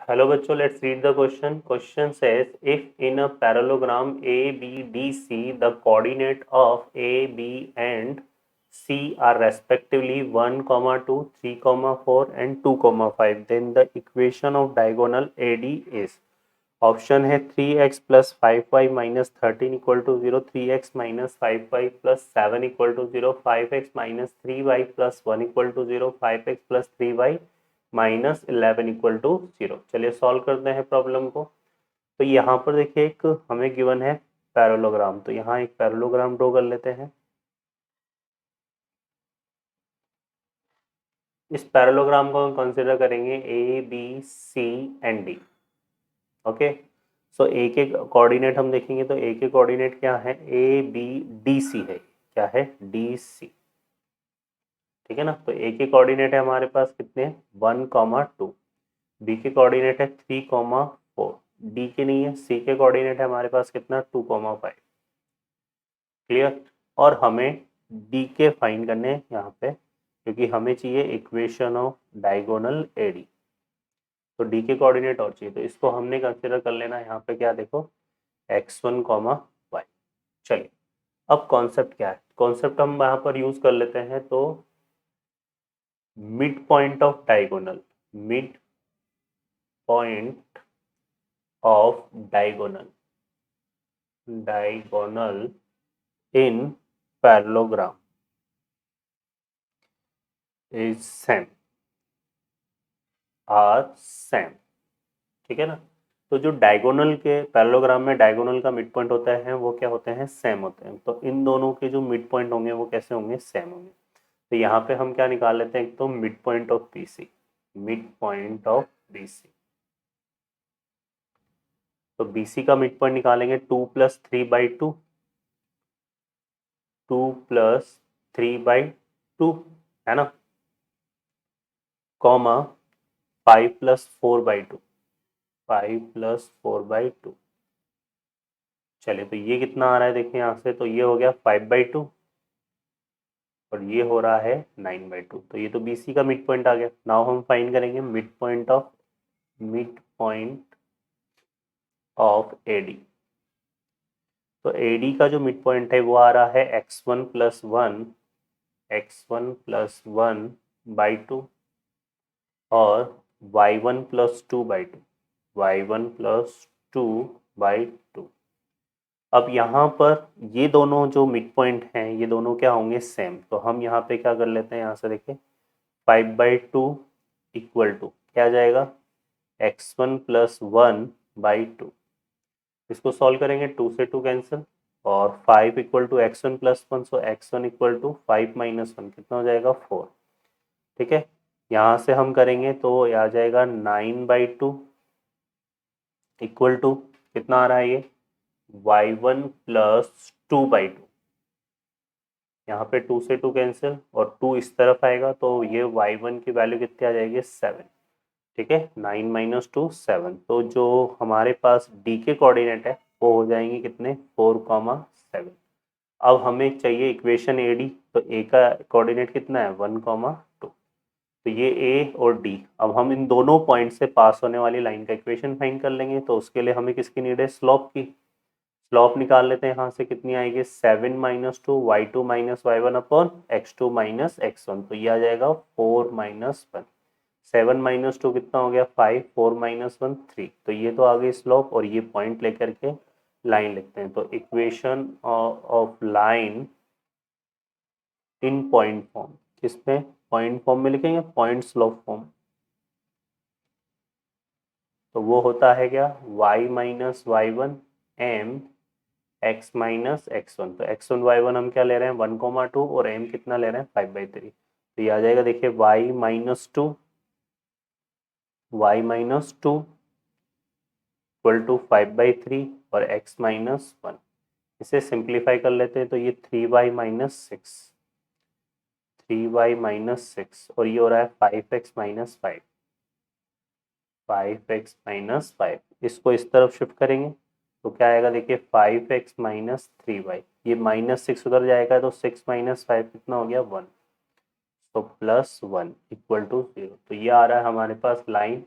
Hello बच्चों, let's read the question. Question says if in a parallelogram ABDC the coordinate of A, B and C are respectively 1, 2, 3, 4 and 2, 5, then the equation of diagonal AD is. Option है 3x plus 5y minus 13 equal to 0, 3x minus 5y plus 7 equal to 0, 5x minus 3y plus 1 equal to 0, 5x plus 3y minus 11 equal to 0। चलिए solve करते हैं problem को। तो यहाँ पर देखिए एक हमें गिवन है पैरेललोग्राम, तो यहाँ एक पैरेललोग्राम ड्रॉ कर लेते हैं। इस पैरेललोग्राम को हम कंसिडर करेंगे A B C and D. Okay, so A के कोऑर्डिनेट हम देखेंगे तो ए के कोऑर्डिनेट क्या है, ए बी डी सी है। क्या है, डी सी। ठीक है ना, तो ए के कोऑर्डिनेट है हमारे पास कितने, 1, 2। बी के कोऑर्डिनेट है 3, 4। डी के नहीं है, सी के कोऑर्डिनेट है हमारे पास कितना, 2, 5। क्लियर। और हमें डी के फाइंड करने हैं यहाँ पे, क्योंकि हमें चाहिए इक्वेशन ऑफ डायगोनल एडी। तो डी के कोऑर्डिनेट और चाहिए, तो इसको हमने कंसिडर कर लेना यहाँ पे, क्या देखो, x1, y। चलिए, अब कॉन्सेप्ट क्या है, कॉन्सेप्ट हम यहाँ पर यूज कर लेते हैं। तो mid point of diagonal, mid point of diagonal in parallelogram is same, are same. ठीक है ना, तो जो डायगोनल के पैरेललोग्राम में डायगोनल का मिड पॉइंट होता है वो क्या होते हैं, सेम होते हैं। तो इन दोनों के जो मिड पॉइंट होंगे वो कैसे होंगे, सेम होंगे। तो यहाँ पे हम क्या निकाल लेते हैं, एक तो mid point of BC, mid point of BC. तो बीसी का मिड पॉइंट निकालेंगे 2+3/2, 2+3/2 है ना, कॉमा 5+4/2, 5+4/2। चलिए, तो ये कितना आ रहा है, देखिए यहाँ से, तो ये हो गया 5/2 और ये हो रहा है 9/2। तो ये तो बीसी का मिड पॉइंट आ गया। नाउ हम फाइंड करेंगे मिड पॉइंट ऑफ एडी। तो एडी का जो मिड पॉइंट है वो आ रहा है x1+1, x1+1/2 और y1+2/2, y1+2/2। अब यहाँ पर ये दोनों जो मिड पॉइंट हैं ये दोनों क्या होंगे, सेम। तो हम यहाँ पे क्या कर लेते हैं, यहाँ से देखिए 5/2 इक्वल टू क्या आ जाएगा, x1+1/2। इसको सॉल्व करेंगे, 2 से 2 कैंसिल, और 5 equal to x1+1, so x1 equal to 5 - 1 कितना हो जाएगा, 4। ठीक है, यहाँ से हम करेंगे तो ये आ जाएगा 9/2 इक्वल टू कितना आ रहा है ये, y1+2/2। यहाँ पे 2 से 2 कैंसिल और 2 इस तरफ आएगा, तो ये y1 की वैल्यू कितनी आ जाएगी, 7। ठीक है, 9 - 2 7। तो जो हमारे पास डी के कोऑर्डिनेट है वो हो जाएंगे कितने, 4, 7। अब हमें चाहिए इक्वेशन ए डी, तो ए का कोऑर्डिनेट कितना है, 1, 2। तो ये ए और डी, अब हम इन दोनों पॉइंट से पास होने वाली लाइन का इक्वेशन फाइंड कर लेंगे। तो उसके लिए हमें किसकी नीड है, स्लोप की। स्लोप निकाल लेते हैं, यहाँ से कितनी आएगी, 7 - 2 y2 - y1 upon x2 - x1। तो ये आ जाएगा 4 - 1। 7 - 2 कितना हो गया, 5, 4 - 1 3। तो ये तो आ गई स्लोप, और ये पॉइंट लेकर के लाइन लिखते हैं। तो equation of line in point form, किसमें, पॉइंट फॉर्म में लिखेंगे, पॉइंट स्लोप फॉर्म। तो वो होता है क्या, y - y1 m x - x1। तो x1 y1 हम क्या ले रहे हैं, 1, 2 और m कितना ले रहे हैं, 5/3। तो ये आ जाएगा, देखिए y - 2 इक्वल टू 5/3 और x - 1। इसे सिंप्लीफाई कर लेते हैं, तो ये 3y - 6, 3y - 6 और ये हो रहा है 5x - 5, 5x - 5। इसको इस तरफ शिफ्ट करेंगे तो क्या आएगा, देखिए 5x - 3y, ये -6 उधर जाएगा, तो 6 - 5 कितना हो गया, 1। तो +1 इक्वल टू 0। तो ये आ रहा है हमारे पास line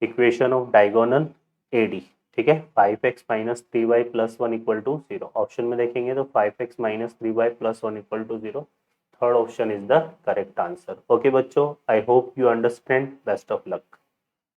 equation of diagonal AD, ठीक है। 5x minus 3y plus 1 equal to 0, option में देखेंगे तो 5x minus 3y plus 1 equal to 0, third option is the correct answer. Okay बच्चों, I hope you understand, best of luck.